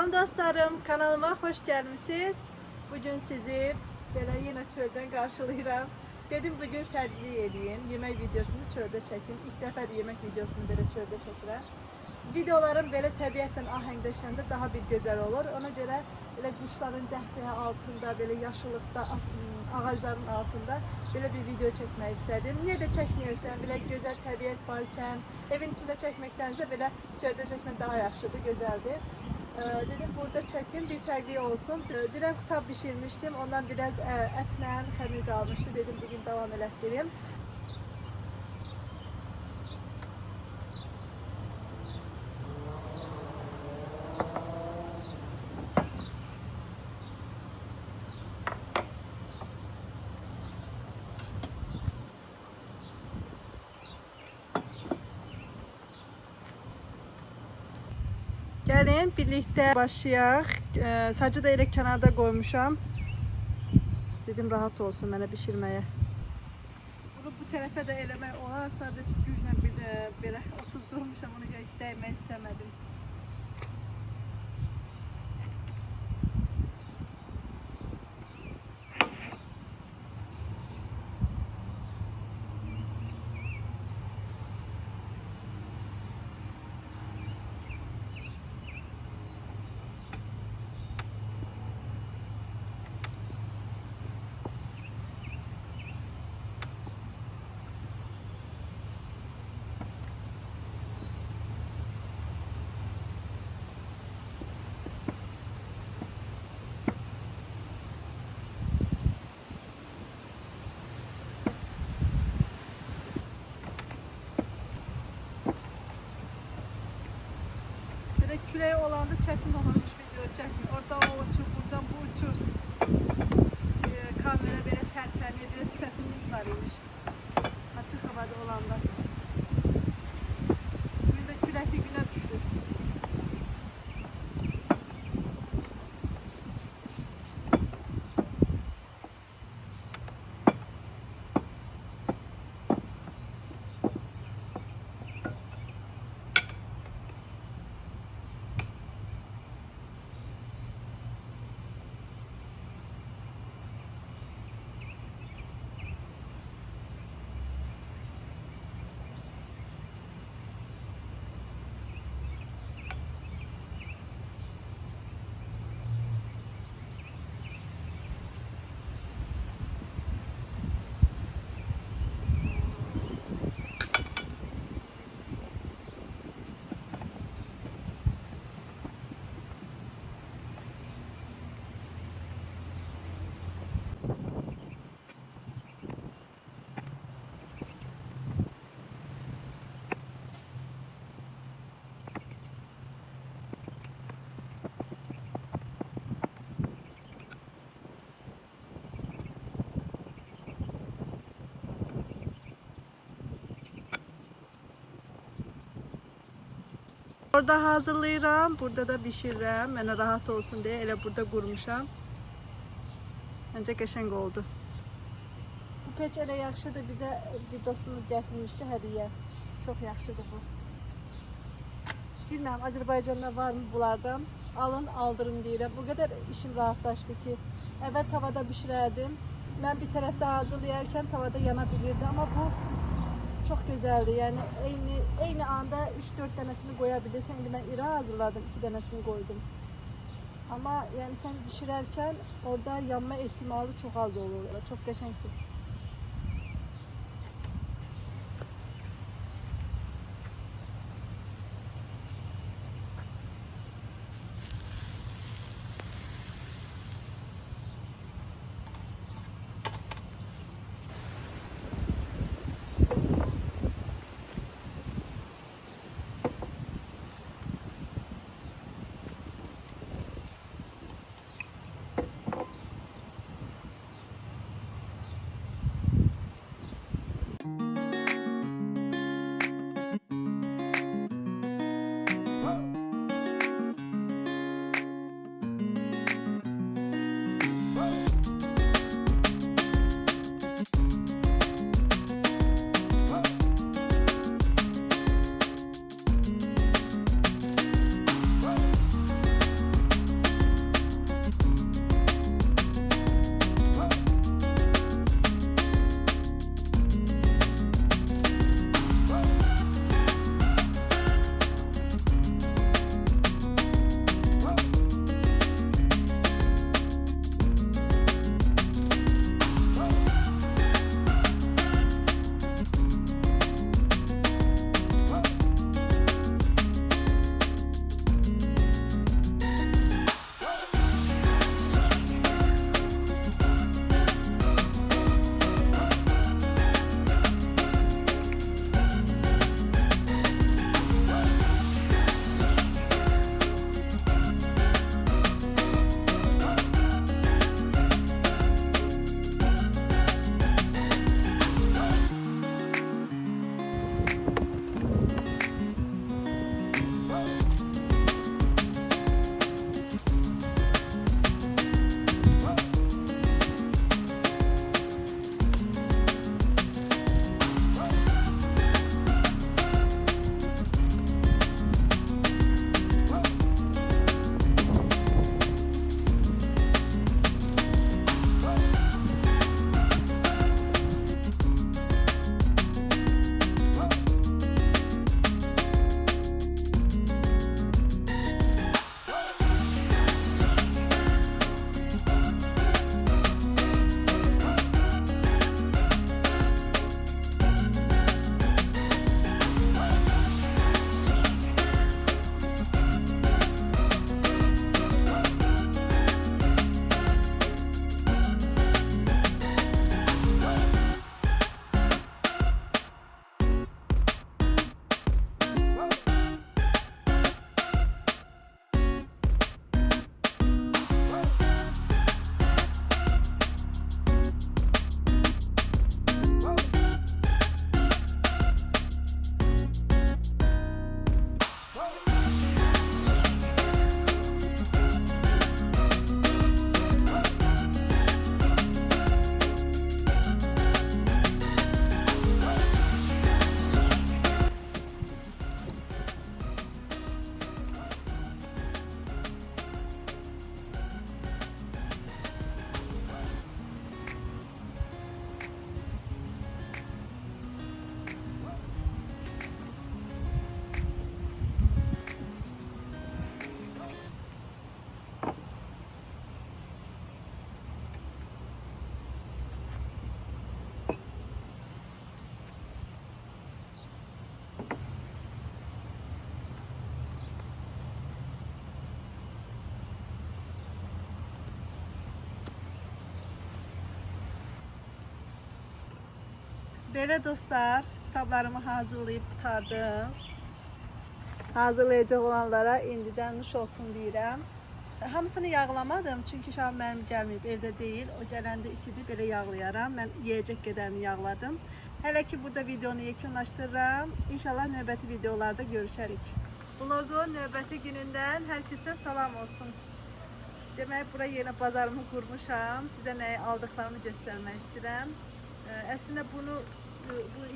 Salam dostlarım, kanalıma hoş gəlmisiniz. Bugün sizi belə yenə çöldən qarşılayıram. Dedim bugün fərqli eləyim, yemək videosunu çöldə çəkim. İlk dəfə də yemək videosunu belə çöldə çəkirəm. Videolarım belə təbiətlə ahəngləşəndə daha bir gözəl olur. Ona görə belə quşların cəhcəhə altında, belə yaşıllıqda, ağacların altında belə bir video çəkmək istədim. Niyə də çəkməyəsən, belə gözəl təbiət varkən, evin içində çəkməkdənsə belə çöldə çəkmək daha yaxşıdır, gözəldir. Dedim burada çekim bir fərqli olsun. Dünən kutab bişirmiştim. Ondan biraz ətlə xəmir qalmışdı. Dedim bugün devam elətdireyim. Gəlin birlikte başlayaq. Sacı da elə kənarda qoymuşam. Dedim rahat olsun mənə bişirməyə. Bunu bu tərəfə də eləmək olar. Sadəcə güclə belə otuzdurmuşam. Ona görə dəymək istəmədim. Küreği olanda çetin olurmuş video çekmiyor. Oradan o uçur, buradan bu uçur. Kamera böyle tertemiyor, biraz çetinlik varmış. Açık havada olanda. Bugün de küləkli günə düşdü. Orada hazırlayıram, burada da bişiririm. Mənə rahat olsun deyə elə burada qurmuşam. Məncə qəşəng oldu. Bu peç elə yaxşıdır, bizə bir dostumuz gətirmişdi hədiyyə. Çox yaxşıdır bu. Bilməm, Azərbaycanda var mı bunlardan? Alın, aldırın deyirəm. O qədər işim rahatlaşdı ki, əvvəl tavada bişirərdim. Mən bir tərəfdə hazırlayarkən tavada yana bilirdi, amma bu çok güzeldi. Yani eyni anda 3-4 tanesini koyabilirsen. Şimdi ben iri hazırladım, 2 tanesini koydum. Ama yani sen pişirerken orada yanma ihtimali çok az olur. Çok geçenli. Belə dostlar, kitablarımı hazırlayıb qurtardım. Hazırlayacaq olanlara indidən nuş olsun deyirəm. Hamısını yağlamadım çünki şam mənim gəlməyib, evdə deyil. O gələndə isidi belə yağlayaram. Mən yeyəcək qədərini yağladım. Hələ ki burada videonu yekunlaşdırıram. İnşallah növbəti videolarda görüşərik. Vlogun növbəti günündən hər kəsə salam olsun. Demək, bura yeni bazarımı qurmuşam. Sizə nəyi aldıqlarımı göstərmək istəyirəm. Əslində bunu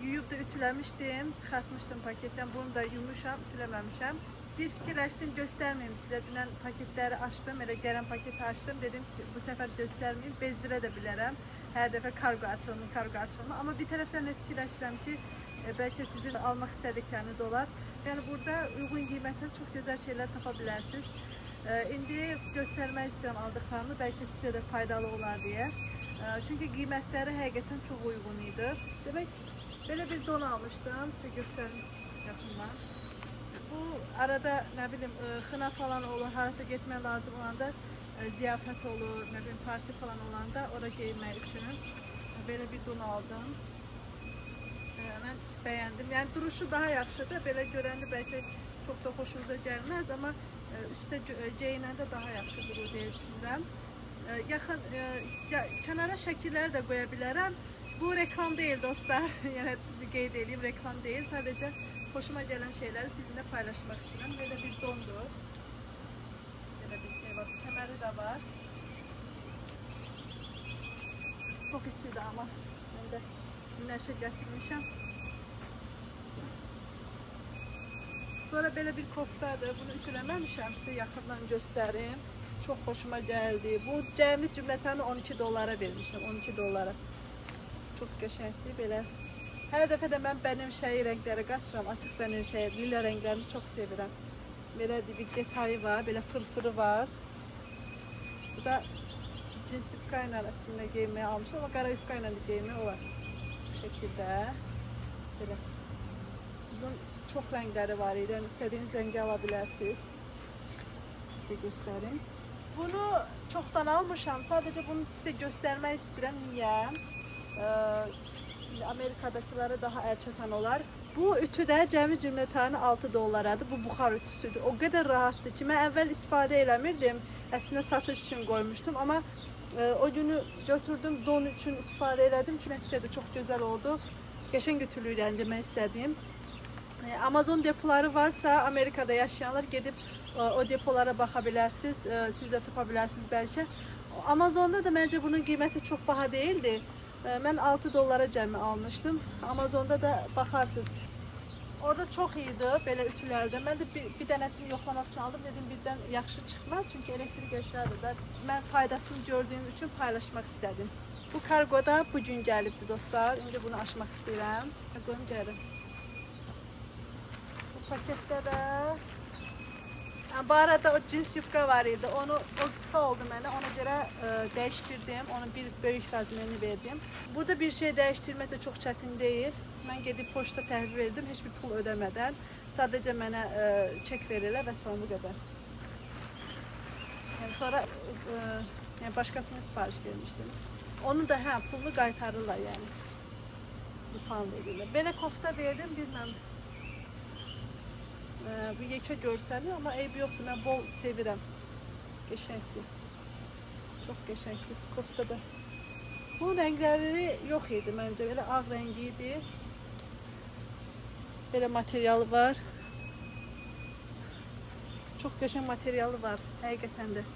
yuyub da ütüləmişdim, çıxartmışdım paketdən. Bunu da yumuşam, ütüləməmişəm. Bir fikirləşdim, göstərməyim sizə. Dünən paketləri açdım, elə gələn paketi açdım. Dedim ki, bu səfər göstərməyim, bezdirə də bilərəm. Hər dəfə kargo açılımı. Amma bir tərəfdən də fikirləşirəm ki, bəlkə sizin almaq istədikləriniz olar. Yəni burada uyğun qiymətlə çox gözəl şeylər tapa bilərsiniz. İndi göstərmək istəyirəm aldıqlarımı, bəlkə sizə də faydalı olar deyə. Çünki qiymətləri həqiqətən çox uyğun idi. Demək, belə bir don almışdım, sizə göstərim yaxından. Bu arada nə bilim xına falan olur, harasa getmək lazım olanda, ziyafət olur, nə bilim parti falan olanda ora geyinmək üçün belə bir don aldım. Mən bəyəndim. Yəni duruşu daha yaxşıdır. Belə görəndə bəlkə çox da xoşunuza gəlməz, amma üstə geyinəndə daha yaxşı durur deyə düşünürəm. Yaxın kənara şəkilləri də qoya bilərəm. Bu reklam deyil dostlar. Yəni qeyd edeyim, reklam deyil. Sadəcə xoşuma gələn şeyləri sizinlə paylaşmaq istəyirəm. Belə bir dondur. Belə bir şey var. Kəməri də var. Çox istidir amma. Mən də günəşə gətirmişəm. Sonra belə bir koftadır. Bunu ütüləməmişəm. Sizə yaxından göstərim. Çox xoşuma gəldi. Bu cəmi cümlətəni 12 dollara vermişəm. 12 dollara. Çox qəşəngdir belə. Hər dəfə də mən bənövşəyi rənglərə qaçıram. Açıq bənövşəyi, lila rənglərini çox sevirəm. Belə bir detayı var, belə fırfırı var. Bu da cins yubka ilə əslində geyinməyə almışam, amma qara yubka ilə də geyinmək olar. Bu şəkildə. Belə. Bunun çox rəngləri var idi. Yəni istədiyiniz rəngi ala bilərsiniz. Bir göstərim. Bunu çoxdan almışam. Sadəcə bunu sizə göstərmək istəyirəm. Niyə? Amerikadakıları daha əl çatan olar. Bu ütü də cəmi cümlətəni 6 dollaradır. Bu buxar ütüsüdür. O qədər rahatdır ki, mən əvvəl istifadə eləmirdim. Əslində satış üçün qoymuşdum, amma o günü götürdüm, don üçün istifadə elədim ki, nəticədə çox gözəl oldu. Qəşəng ütülüyür, yəni demək istədiyim. Amazon depoları varsa, Amerikada yaşayanlar gedib o depolara baxa bilərsiniz, siz də tapa bilərsiniz bəlkə. Amazonda da məncə bunun qiyməti çox baha deyildi. Mən 6 dollara cəmi almışdım. Amazonda da baxarsınız. Orada çox iyiydi belə ütülərdə. Mən də bir dənəsini yoxlamaq üçün aldım. Dedim birdən yaxşı çıxmaz çünki elektrik əşyadır da. Mən faydasını gördüyüm üçün paylaşmaq istədim. Bu kargoda bu gün gəlibdi dostlar. İndi bunu açmaq istəyirəm. Qoyum gəlim. Bu paketdə də bu arada o cins yubka var idi. O kısa oldu mənə. Ona görə dəyişdirdim. Onun bir böyük razmeni verdim. Burada bir şey dəyişdirmək də çox çətin deyil. Mən gedib poçta təhvil verdim. Heç bir pul ödəmədən. Sadəcə mənə çek verirlər və sonra bu qədər. Yəni sonra yəni başqasına sifariş vermişdim. Onu da pulunu qaytarırlar yəni. Refund verirlər. Belə kofta verdim, bilməm. Bu yekə görsəli, amma eybi yoxdur. Mən bol sevirəm. Qəşəngdir. Çox qəşəngdir. Koftada. Bu rəngləri yox idi məncə. Belə ağ rəngi idi. Belə materialı var. Çox qəşəng materialı var. Həqiqətən də.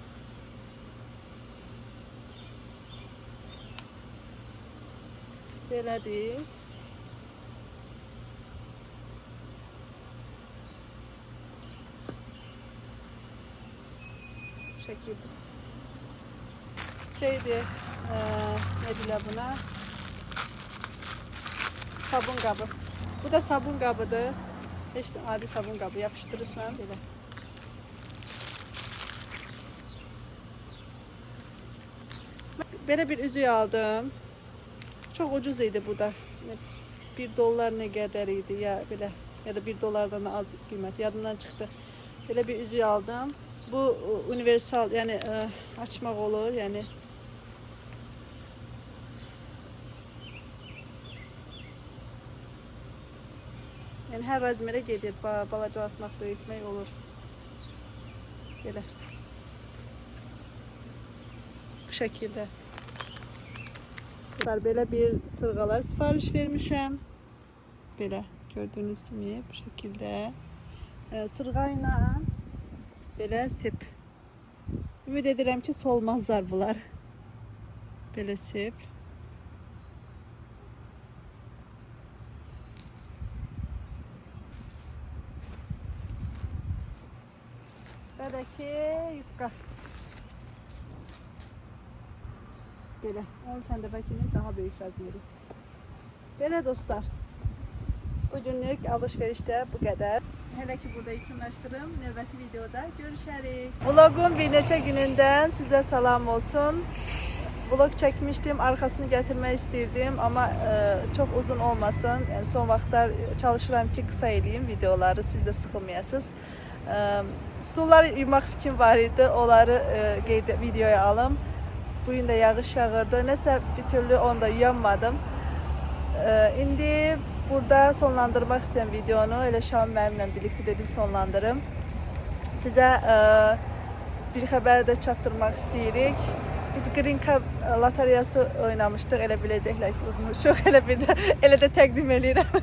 Belədir. Şekilde. Şeydi, ne diyorlar buna? Sabun kabı. Bu da sabun kabıdır. İşte adi sabun kabı yapıştırırsan böyle. Böyle bir üzüğü aldım. Çok ucuz idi bu da. 1 dolar ne kadar idi ya böyle, ya da 1 dolardan az kıymet, yadımdan çıktı. Böyle bir üzüğü aldım. Bu universal, yani açmak olur yani. Yəni hər razmerə gedir. Balacalatmaq, böyütmək olur. Belə. Bu şəkildə. Belə bir sırğalar sifariş vermişəm. Belə gördüyünüz kimi bu şəkildə. Sırğa ilə belə sip. Ümid edirəm ki, solmazlar bunlar. Belə sip. Belə ki, yufka. Belə. 10 cm daha böyük razmeriz. Belə dostlar. Bugünlük alışverişdə bu qədər. Hələ ki burada yekunlaşdırım. Növbəti videoda görüşərik. Vlogun bir neçə günündən sizə salam olsun. Vlog çəkmişdim, arkasını gətirmək istirdim, amma çox uzun olmasın. Yəni son vaxtlar çalışıram ki, qısa eləyim videoları, siz də sıxılmayasınız. Stulları yumaq fikrim var idi, onları videoya alım. Bugün də yağış yağırdı, nəsə bir türlü onu da yuyanmadım. İndi burada sonlandırmaq istəyən videonu, elə Şam mənimlə birlikdə dedim sonlandırım. Sizə bir xəbər də çatdırmaq istəyirik. Biz Green Card loteriyası oynamışdıq, elə biləcəklər ki, udmuşuq, elə də təqdim edirəm.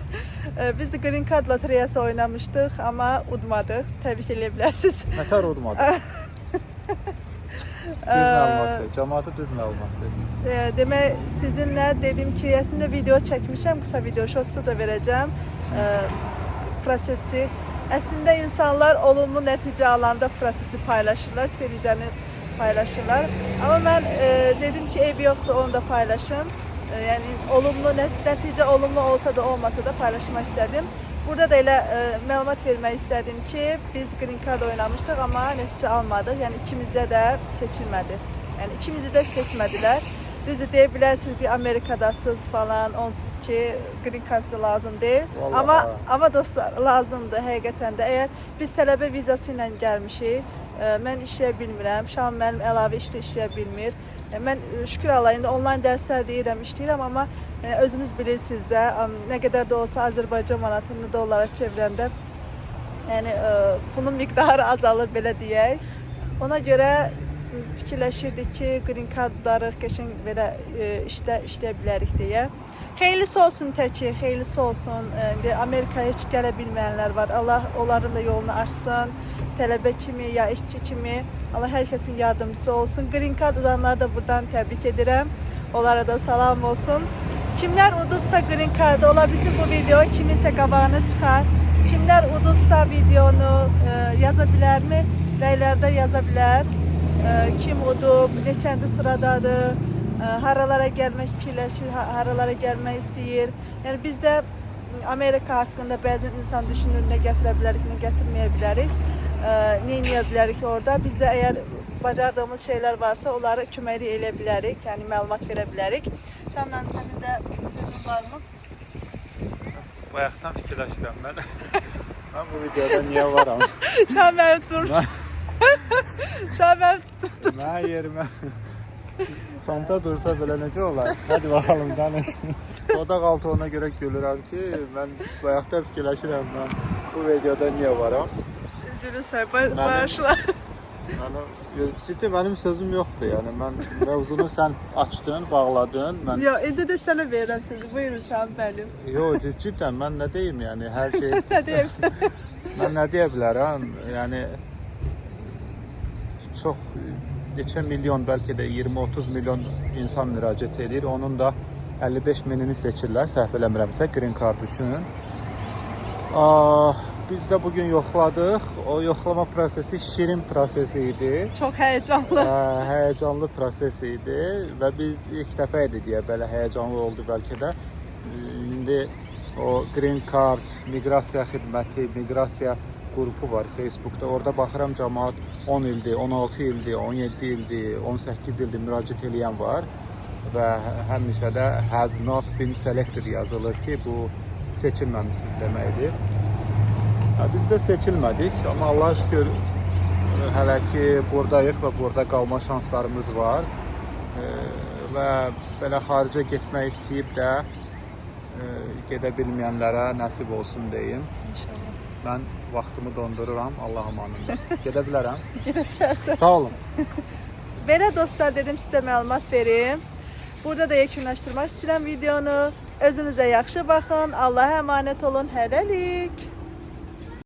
Biz Green Card loteriyası oynamışdıq, amma udmadıq, təbrik edə bilərsiniz. Nətər udmadıq? Düz məlumat ver, cəmaata düz məlumat ver. Demək, sizinlə dedim ki, əslində video çəkmişəm, qısa video şosu da verəcəm. Prosesi, əslində insanlar olumlu nəticə alanda prosesi paylaşırlar, sevincəni paylaşırlar. Amma mən dedim ki, ev yoxdur, onu da paylaşım. Yəni olumlu nəticə olumlu olsa da olmasa da paylaşmaq istədim. Burada da elə məlumat vermək istədim ki, biz Green Card oynamışdıq, amma nəticə almadıq. Yəni ikimizdə də seçilmədi. Yəni ikimizi də seçmədilər. Düzü deyə bilərsiniz ki, Amerikadasınız falan, onsuz ki, Green Card lazım deyil. Amma dostlar, lazımdır həqiqətən də. Əgər biz tələbə vizası ilə gəlmişik, mən işləyə bilmirəm. Şam mənim əlavə işdə işləyə bilmir. Mən şükür Allah, indi onlayn dərslər deyirəm, işləyirəm, amma özünüz bilirsiniz də, nə qədər də olsa Azərbaycan manatını dollara çevirəndə yəni bunun miqdarı azalır, belə deyək. Ona görə fikirləşirdik ki, Green Card'larıq, qəşəng belə işləyə bilərik deyə. Xeyirlisi olsun təki, xeyirlisi olsun. İndi Amerikaya heç gələ bilməyənlər var. Allah onların da yolunu açsın. Tələbə kimi, ya işçi kimi. Allah hər kəsin yardımcısı olsun. Green Card udanları da buradan təbrik edirəm. Onlara da salam olsun. Kimlər udubsa Green Card'ı, ola bilsin bu video kiminsə qabağına çıxar. Kimlər udubsa videonu yaza bilərmi? Rəylərdə yaza bilər. Kim udub, neçənci sıradadır, haralara gəlmək fikirləşir, haralara gəlmək istəyir. Yəni bizdə Amerika haqqında bəzən insan düşünür, nə gətirə bilərik, nə gətirməyə bilərik, nə eləyə bilərik orada. Bizdə əgər bacardığımız şeylər varsa, onları köməklik eləyə bilərik, yəni məlumat verə bilərik. Şamdan, sənin də sözün varmı? Bayaqdan fikirləşirəm mən. Mən bu videoda niyə varam? Şam mənim durmuş. Şam mənim durmuş. Mən yerimə çanta dursa belə necə olar? Hadi bakalım, danış. Sodaq altı ona görə gülürəm ki, mən bayaqdan fikirləşirəm mən bu videoda niyə varam? Üzülürsən, bağışla. Ciddi mənim sözüm yoxdur, yəni mən mövzunu sən açdın, bağladın. Yox, indi də sənə verirəm sözü, buyurun Şam mənim. Yox, ciddən mən nə deyim, yəni hər şey... Nə deyim? Mən nə deyə bilərəm, yəni çox neçə milyon, bəlkə də 20-30 milyon insan müraciət edir. Onun da 55 minini seçirlər, səhv eləmirəmsə, Green Card üçün. Biz də bugün yoxladıq. O yoxlama prosesi şirin prosesi idi. Çox həyəcanlı. Həyəcanlı proses idi və biz ilk dəfə idi deyə belə həyəcanlı oldu bəlkə də. İndi o Green Card, miqrasiya xidməti, miqrasiya qrupu var Facebookda. Orada baxıram cəmaət 10 ildir, 16 ildir, 17 ildir, 18 ildir müraciət edən var və həmişə də has not been selected yazılır ki, bu seçilməmisiniz deməkdir. Biz də seçilmədik, amma Allah şükür hələ ki buradayıq və burada qalma şanslarımız var və belə xaricə getmək istəyib də gedə bilməyənlərə nəsib olsun deyim. İnşallah. Mən vaxtımı dondururam, Allah amanında. Gedə bilərəm. Göstərsən. Sağ olun. Belə dostlar dedim sizə məlumat verim. Burada da yekunlaşdırmaq istəyirəm videonu. Özünüzə yaxşı baxın. Allah'a əmanət olun. Hələlik.